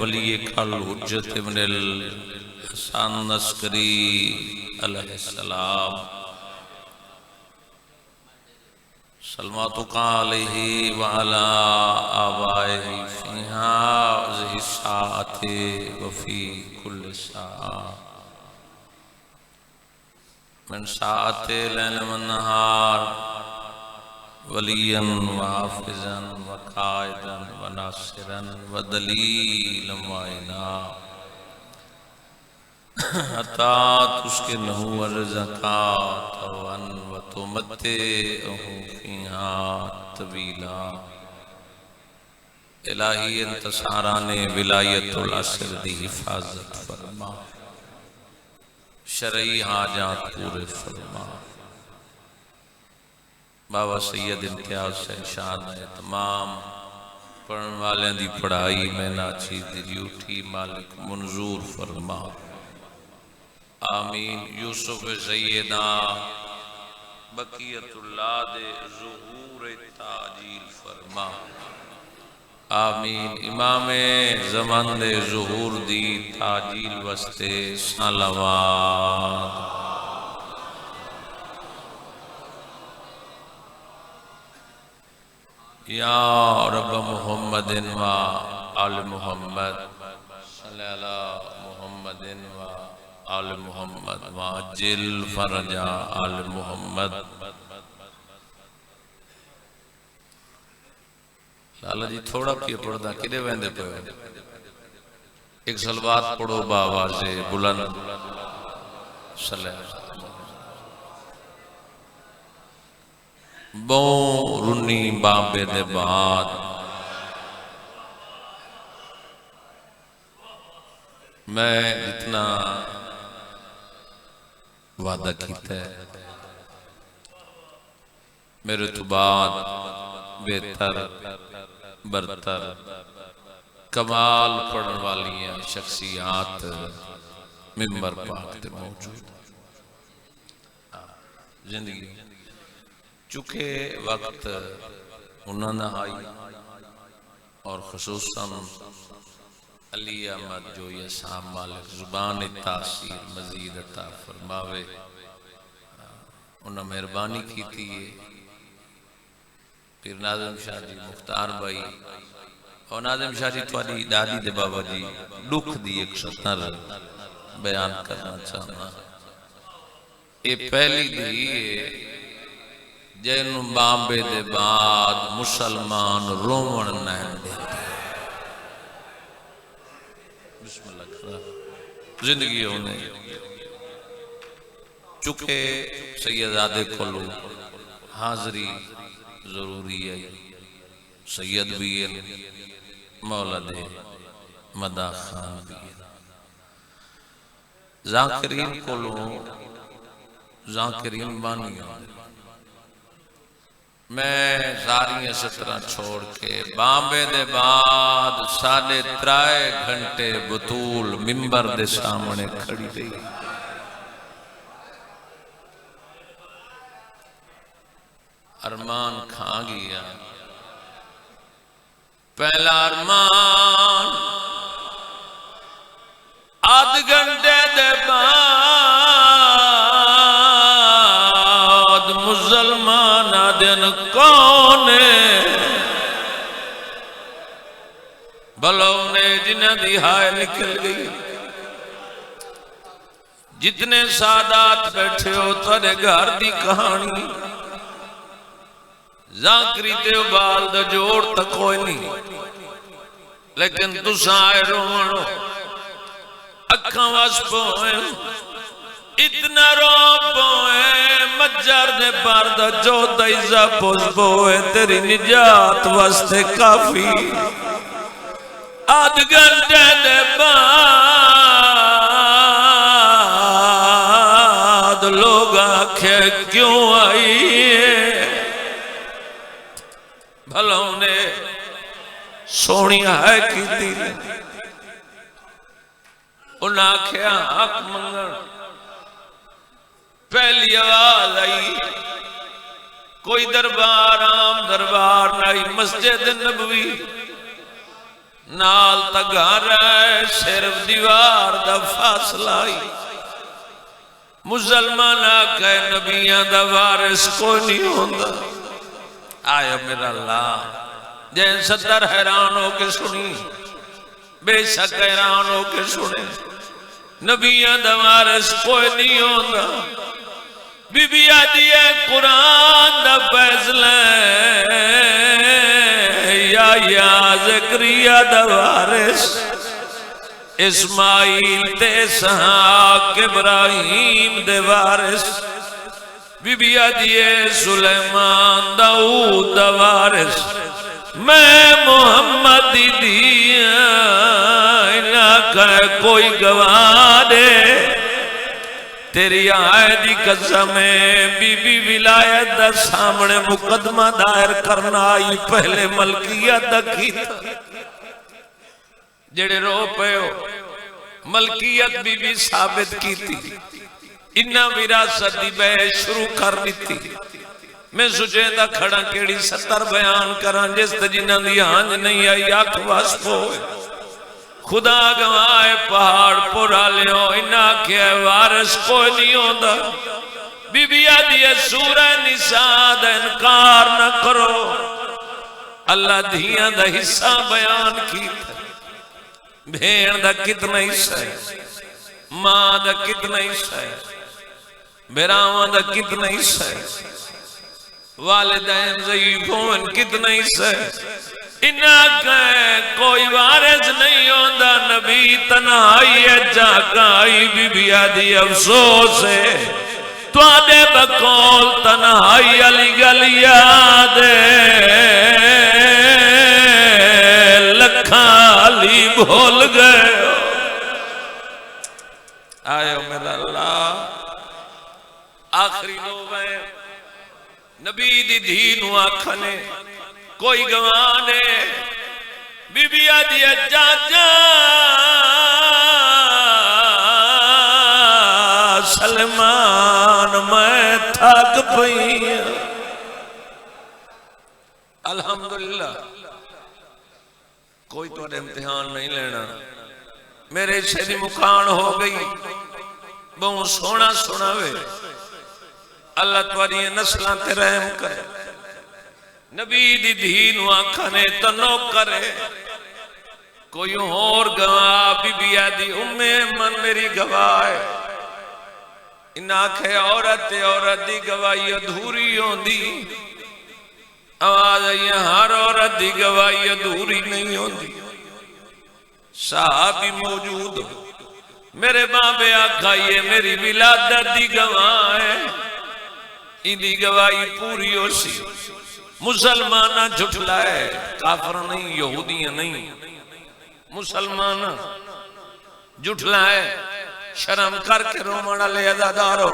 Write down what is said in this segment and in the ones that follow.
ولی کل حجت ابن الحسن عسکری علیہ السلام سلماتک علیہ وعلا آبائہ فیہا ذی الساعت وفی کل ساعت من ساعت لیل والنہار ولیا وحافظا وقائدا وناصرا ودلیلا وعینا حتی تسکنہ الزکاة وتمتعہ فیہا طویلا الہی انتصاران ولایت العصر دی حفاظت فرما شرعی حاجات پورے فرما بابا سید امتیاز سے شان ہے تمام پڑھن والے دی پڑھائی میں ناچی دی ڈیوٹی مالک منظور فرما آمین یوسف سیدہ بقیت اللہ دے ظہور تاجیل فرما آمین امام زمان دے ظہور دی تاجیل وستے صلوات یا رب محمد و آل محمد صلی اللہ محمد و آل محمد واجل فرجا آل محمد لالا جی تھوڑا پیا پڑھدا کدے ویندے پے ایک صلوات پڑھو باواز بلند صلی اللہ بوں رنی بابے دے بعد میں جتنا وعدہ کیتا ہے میرے تو بعد بہتر برتر کمال پڑھن والی شخصیات ممبر پاک تے موجود زندگی چونکہ وقت انہوں نے آئی اور خصوصاً علی احمد جو یہ سام مالک زبان تاثیر مزید عطا فرماوے انہوں نے مہربانی کی تھی پھر ناظم شاہ جی مختار بھائی اور ناظم شاہ جی توالی دادی دے بابا جی دکھ دی ایک سطر بیان کرنا چاہنا یہ پہلی دی جن بامبے دے بعد مسلمان رومن نہیں دیتے بسم اللہ کرا زندگی ہونے چکے سیدادے کھلو حاضری ضروری ہے سید بھی ہے مولا دے مدہ خان بھی ہے ذاکرین کھلو ذاکرین بانی میں ساری سترہ چھوڑ کے بامبے دے بعد 3.5 گھنٹے بطول ممبر دے سامنے کھڑی رہی ارمان کھا گیا پہلا ارمان آدھ گھنٹے دے بعد مسلمان دن کونے بلوں نے جنہیں دی ہائے نکل گئی جتنے سادات بیٹھے ہو تارے گھر دی کہانی ذاکری تے بال دا جوڑ تک کوئی نہیں لیکن تو سائے روانو اکھاں واس پوئے اتنا رو پوئے مجر دے باردہ جو دیزہ پوز پوئے تیری نجات واسطے کافی آدھ گھنٹے دے بعد لوگ آکھے کیوں آئی بھلا انہیں سونی ہے کی دل انہیں آکھے حق منگن پہلی آواز آئی کوئی دربار عام دربار نہیں مسجد نبوی نال تا گھر ہے صرف دیوار دا فاصلہ ہی مسلمان آکھے نبیان دا وارث کوئی نہیں ہوندا آیا میرا اللہ جین ستر حیران ہو کے سنی بے شک حیران ہو کے سنے نبیان دا وارث کوئی نہیں ہوندا بی بی آدھی ہے قرآن دا فیصلہ یا زکریہ دا وارث اسماعیل تے اسحاق ابراہیم دے وارث بی بی آدھی ہے سلیمان داؤد دا وارث میں محمد دیا انہاں کوئی گواہ دے تیری آئے قسم بی بی ولایت دا سامنے مقدمہ دائر کرنا آئی پہلے ملکیت دا کی تھا جڑے رو پہ ہو ملکیت بی بی ثابت کی تھی انہا وراثت دی بے شروع کر دی تھی میں سوچے دا کھڑا کیڑی 70 بیان کران جس تجنہ دی آنج نہیں آئی آکھ واسف ہوئے خدا گواہ پہاڑ پورا لیو انہا کیا وارث کوئی نہیں ہوتا بی بی آدھی ہے سورہ نساء دا انکار نہ کرو اللہ دھیاں دا حصہ بیان کی بھیڑ دا کتنا حصہ ہے ماں دا کتنا حصہ ہے بیراواں دا کتنا حصہ ہے والدین ضعیفون کتنا حصہ ہے انہاں کوئی وارث نہیں ہوندا نبی تنہائی ہے جاگائی بی بی آدھی افسوس ہے تو آدھے بقول تنہائی علی گلی یاد لکھاں علی بھول گئے آئے میرا اللہ آخری لوگ ہیں نبی دی دھینو آکھنے کوئی گوانے بی بی آدھی جاجا سلمان میں تھک پئی الحمدللہ کوئی تو امتحان نہیں لینا میرے شہدی مکان ہو گئی بہت سونا سونا وے اللہ تواری نسلان تے رحم کرے نبی دی دھینو آنکھانے تنو کرے کوئی اور گواہ بی بی آدھی من میری گواہ ہے ان آنکھیں عورت دی گواہی ادھوری ہوندی آواز آئی ہر عورت دی گواہی ادھوری نہیں ہوندی صحابی موجود میرے بابے آکھائیے میری ولادت دی گواہ ہے ان دی گواہی پوری ہو سی مسلمانہ جھٹلائے کافر نہیں یہودیاں نہیں مسلمانہ جھٹلائے شرم کر کے رومانہ لے ازادارو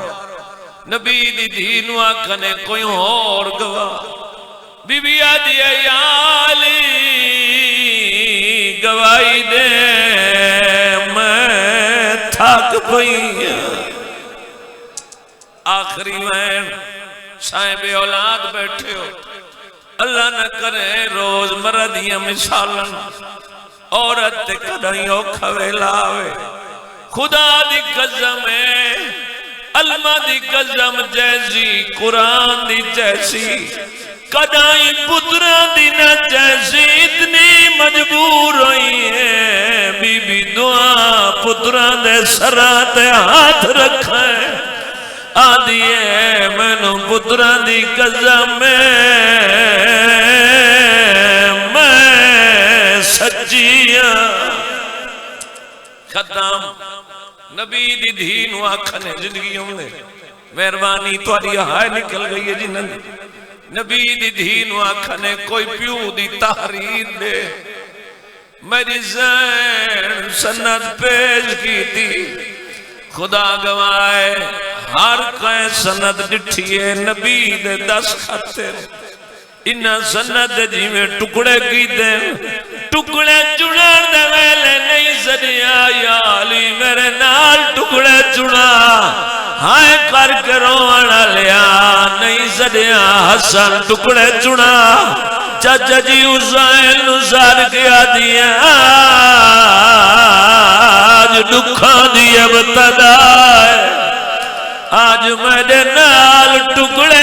نبی دی دینو آکھنے کوئی اور گواہ بی بی آدھی یا علی گواہی دے میں تھک پئی آخری میں صاحب اولاد بیٹھے ہو اللہ نہ کرے روز مردیاں مثالن عورت کدائیوں کھویلاوے خدا دی قسم ہے علمہ دی قسم جیسی قرآن دی جیسی کدائی پتران دی نہ جیسی اتنی مجبور ہوئی ہے بی بی دعا پتران دے سرات ہاتھ رکھیں آدھی ہے میں نو پتران دی قسم میں سچیاں ختم نبی دی دھینو آکھنے زندگیوں میں مہربانی تواری ہائے نکل گئی ہے جنہاں نبی دی دھینو آکھنے کوئی پیو دی تحریر دے میری زین سند پیش کی تھی خدا گوائے ہر کوئی سند ڈٹھیے نبی دے 10 خطر انہاں سند جی میں ٹکڑے کی دیں ٹکڑے چڑھان دے ویلے نہیں سنیا یا علی میرے نال ٹکڑے چڑھا ہائے کر کے رونا لیا نہیں سنیا حسن ٹکڑے چڑھا چچا جی حسین نسار کیا دیا آج دکھان دی ابتدا ہے آج میرے نال ٹکڑے